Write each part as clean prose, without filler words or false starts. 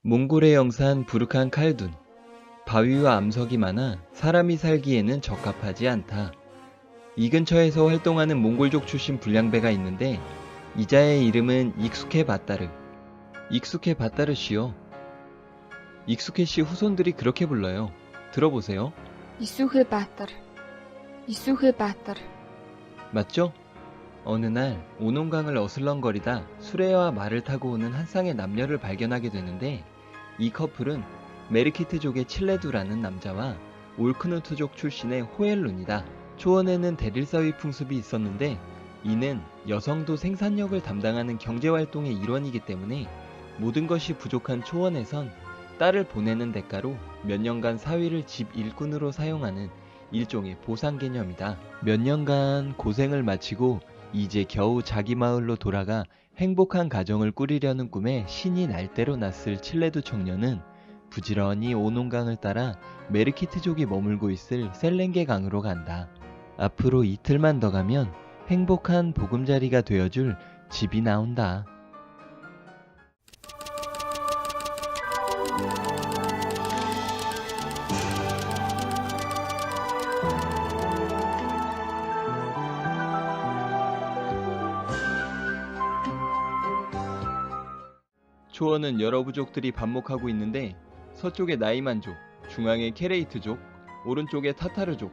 몽골의 영산 부르칸 칼둔. 바위와 암석이 많아 사람이 살기에는 적합하지 않다. 이 근처에서 활동하는 몽골족 출신 불량배가 있는데 이자의 이름은 익숙해 바따르. 익숙해 바따르 씨요. 익숙해 씨 후손들이 그렇게 불러요. 들어보세요. 이수흐 바따르, 이수흐 바따르. 맞죠? 어느 날 오농강을 어슬렁거리다 수레와 말을 타고 오는 한 쌍의 남녀를 발견하게 되는데 이 커플은 메르키트족의 칠레두라는 남자와 올크누트족 출신의 호엘룬이다. 초원에는 데릴사위 풍습이 있었는데 이는 여성도 생산력을 담당하는 경제활동의 일원이기 때문에 모든 것이 부족한 초원에선 딸을 보내는 대가로 몇 년간 사위를 집 일꾼으로 사용하는 일종의 보상 개념이다. 몇 년간 고생을 마치고 이제 겨우 자기 마을로 돌아가 행복한 가정을 꾸리려는 꿈에 신이 날 대로 났을 칠레두 청년은 부지런히 오농강을 따라 메르키트족이 머물고 있을 셀렌게 강으로 간다. 앞으로 이틀만 더 가면 행복한 보금자리가 되어줄 집이 나온다. 초원은 여러 부족들이 반목하고 있는데 서쪽에 나이만족, 중앙에 케레이트족, 오른쪽에 타타르족,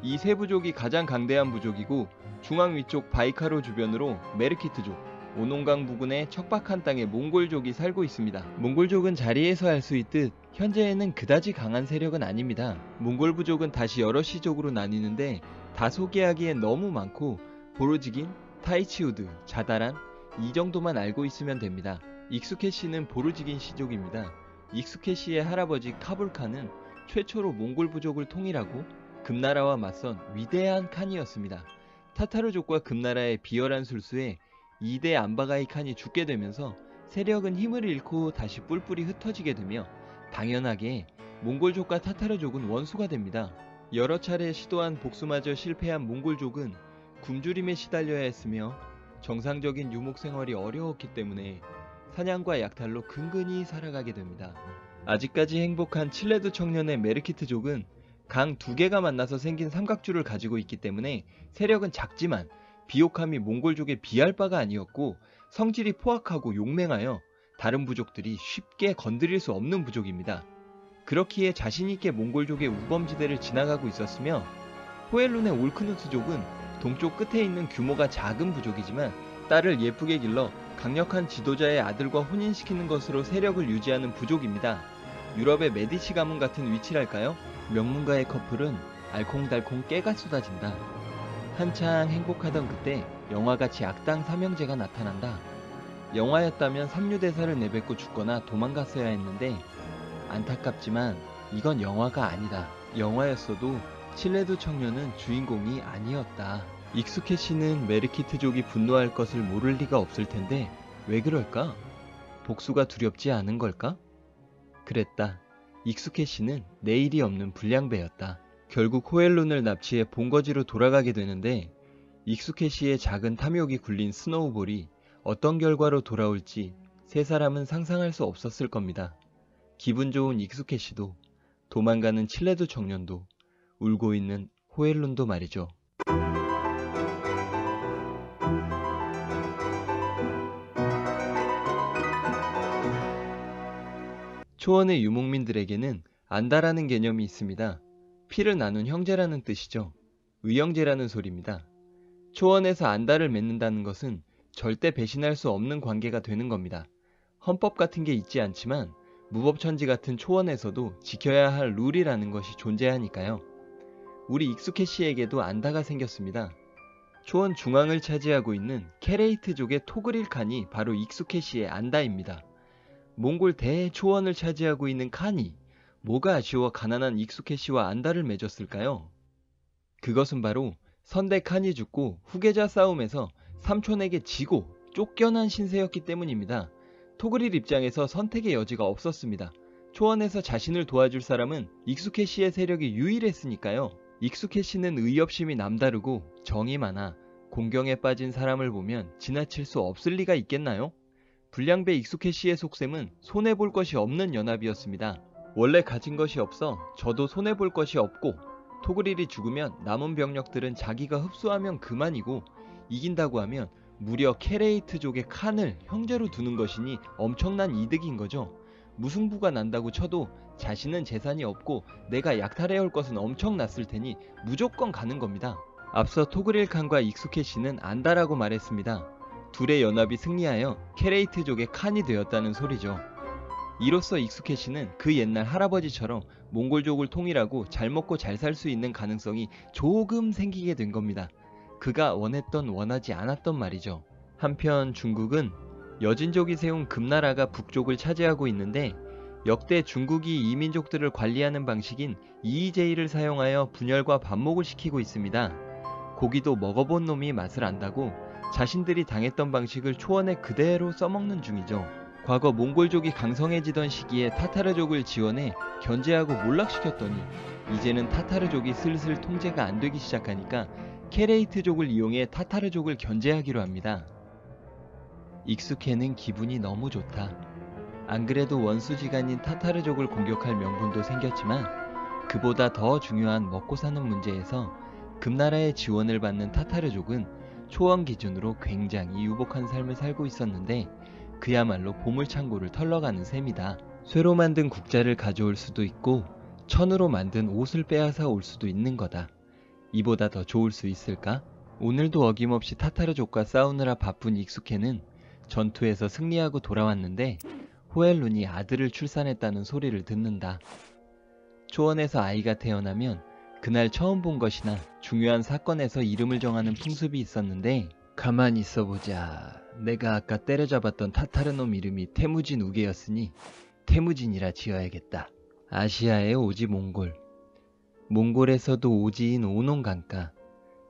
이 세 부족이 가장 강대한 부족이고 중앙 위쪽 바이카로 주변으로 메르키트족, 오농강 부근의 척박한 땅에 몽골족이 살고 있습니다. 몽골족은 자리에서 알 수 있듯 현재에는 그다지 강한 세력은 아닙니다. 몽골 부족은 다시 여러 시족으로 나뉘는데 다 소개하기엔 너무 많고 보로지긴, 타이치우드, 자다란 이 정도만 알고 있으면 됩니다. 익숙해 씨는 보르지긴 시족입니다. 익숙해 씨의 할아버지 카불칸은 최초로 몽골 부족을 통일하고 금나라와 맞선 위대한 칸이었습니다. 타타르족과 금나라의 비열한 술수에 2대 안바가이 칸이 죽게 되면서 세력은 힘을 잃고 다시 뿔뿔이 흩어지게 되며 당연하게 몽골족과 타타르족은 원수가 됩니다. 여러 차례 시도한 복수마저 실패한 몽골족은 굶주림에 시달려야 했으며 정상적인 유목 생활이 어려웠기 때문에 사냥과 약탈로 근근히 살아가게 됩니다. 아직까지 행복한 칠레두 청년의 메르키트족은 강 두 개가 만나서 생긴 삼각주를 가지고 있기 때문에 세력은 작지만 비옥함이 몽골족에 비할 바가 아니었고 성질이 포악하고 용맹하여 다른 부족들이 쉽게 건드릴 수 없는 부족입니다. 그렇기에 자신있게 몽골족의 우범지대를 지나가고 있었으며 호엘룬의 올크누트족은 동쪽 끝에 있는 규모가 작은 부족이지만 딸을 예쁘게 길러 강력한 지도자의 아들과 혼인시키는 것으로 세력을 유지하는 부족입니다. 유럽의 메디치 가문 같은 위치랄까요? 명문가의 커플은 알콩달콩 깨가 쏟아진다. 한창 행복하던 그때 영화같이 악당 삼형제가 나타난다. 영화였다면 삼류대사를 내뱉고 죽거나 도망갔어야 했는데 안타깝지만 이건 영화가 아니다. 영화였어도 칠레두 청년은 주인공이 아니었다. 익숙해 씨는 메르키트족이 분노할 것을 모를 리가 없을 텐데 왜 그럴까? 복수가 두렵지 않은 걸까? 그랬다. 익숙해 씨는 내일이 없는 불량배였다. 결국 호엘룬을 납치해 본거지로 돌아가게 되는데 익숙해 씨의 작은 탐욕이 굴린 스노우볼이 어떤 결과로 돌아올지 세 사람은 상상할 수 없었을 겁니다. 기분 좋은 익숙해 씨도 도망가는 칠레두 청년도 울고 있는 호엘룬도 말이죠. 초원의 유목민들에게는 안다라는 개념이 있습니다. 피를 나눈 형제라는 뜻이죠. 의형제라는 소리입니다. 초원에서 안다를 맺는다는 것은 절대 배신할 수 없는 관계가 되는 겁니다. 헌법 같은 게 있지 않지만 무법천지 같은 초원에서도 지켜야 할 룰이라는 것이 존재하니까요. 우리 익숙해 씨에게도 안다가 생겼습니다. 초원 중앙을 차지하고 있는 케레이트족의 토그릴 칸이 바로 익숙해 씨의 안다입니다. 몽골 대초원을 차지하고 있는 칸이 뭐가 아쉬워 가난한 익숙해 씨와 안다를 맺었을까요? 그것은 바로 선대 칸이 죽고 후계자 싸움에서 삼촌에게 지고 쫓겨난 신세였기 때문입니다. 토그릴 입장에서 선택의 여지가 없었습니다. 초원에서 자신을 도와줄 사람은 익숙해 씨의 세력이 유일했으니까요. 익숙해 씨는 의협심이 남다르고 정이 많아 공경에 빠진 사람을 보면 지나칠 수 없을 리가 있겠나요? 불량배 익숙해 씨의 속셈은 손해볼 것이 없는 연합이었습니다. 원래 가진 것이 없어 저도 손해볼 것이 없고, 토그릴이 죽으면 남은 병력들은 자기가 흡수하면 그만이고, 이긴다고 하면 무려 캐레이트족의 칸을 형제로 두는 것이니 엄청난 이득인 거죠. 무승부가 난다고 쳐도 자신은 재산이 없고 내가 약탈해야 할 것은 엄청났을 테니 무조건 가는 겁니다. 앞서 토그릴 칸과 익숙해 씨는 안다라고 말했습니다. 둘의 연합이 승리하여 캐레이트족의 칸이 되었다는 소리죠. 이로써 익숙해 씨는 그 옛날 할아버지처럼 몽골족을 통일하고 잘 먹고 잘 살 수 있는 가능성이 조금 생기게 된 겁니다. 그가 원하지 않았던 말이죠. 한편 중국은 여진족이 세운 금나라가 북쪽을 차지하고 있는데, 역대 중국이 이민족들을 관리하는 방식인 EEJ를 사용하여 분열과 반목을 시키고 있습니다. 고기도 먹어본 놈이 맛을 안다고 자신들이 당했던 방식을 초원에 그대로 써먹는 중이죠. 과거 몽골족이 강성해지던 시기에 타타르족을 지원해 견제하고 몰락시켰더니 이제는 타타르족이 슬슬 통제가 안 되기 시작하니까 캐레이트족을 이용해 타타르족을 견제하기로 합니다. 익숙해는 기분이 너무 좋다. 안 그래도 원수지간인 타타르족을 공격할 명분도 생겼지만, 그보다 더 중요한 먹고 사는 문제에서 금나라의 지원을 받는 타타르족은 초원 기준으로 굉장히 유복한 삶을 살고 있었는데, 그야말로 보물창고를 털러가는 셈이다. 쇠로 만든 국자를 가져올 수도 있고 천으로 만든 옷을 빼앗아 올 수도 있는 거다. 이보다 더 좋을 수 있을까? 오늘도 어김없이 타타르족과 싸우느라 바쁜 익숙해는 전투에서 승리하고 돌아왔는데, 호엘룬이 아들을 출산했다는 소리를 듣는다. 초원에서 아이가 태어나면 그날 처음 본 것이나 중요한 사건에서 이름을 정하는 풍습이 있었는데, 가만히 있어보자. 내가 아까 때려잡았던 타타르놈 이름이 태무진 우게였으니 태무진이라 지어야겠다. 아시아의 오지 몽골, 몽골에서도 오지인 오농강가,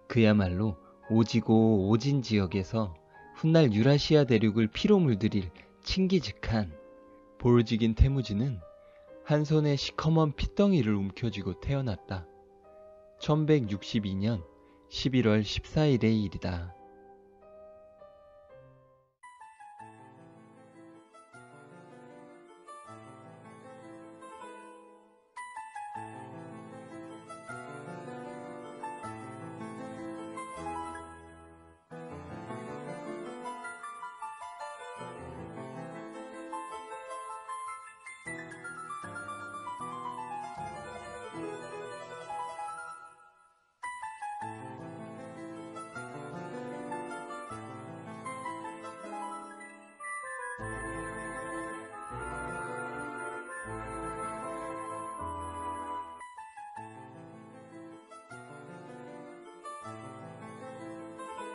그야말로 오지고 오진 지역에서 훗날 유라시아 대륙을 피로 물들일 칭기즈칸. 보르직인 태무진은 한 손에 시커먼 핏덩이를 움켜쥐고 태어났다. 1162년 11월 14일의 일이다.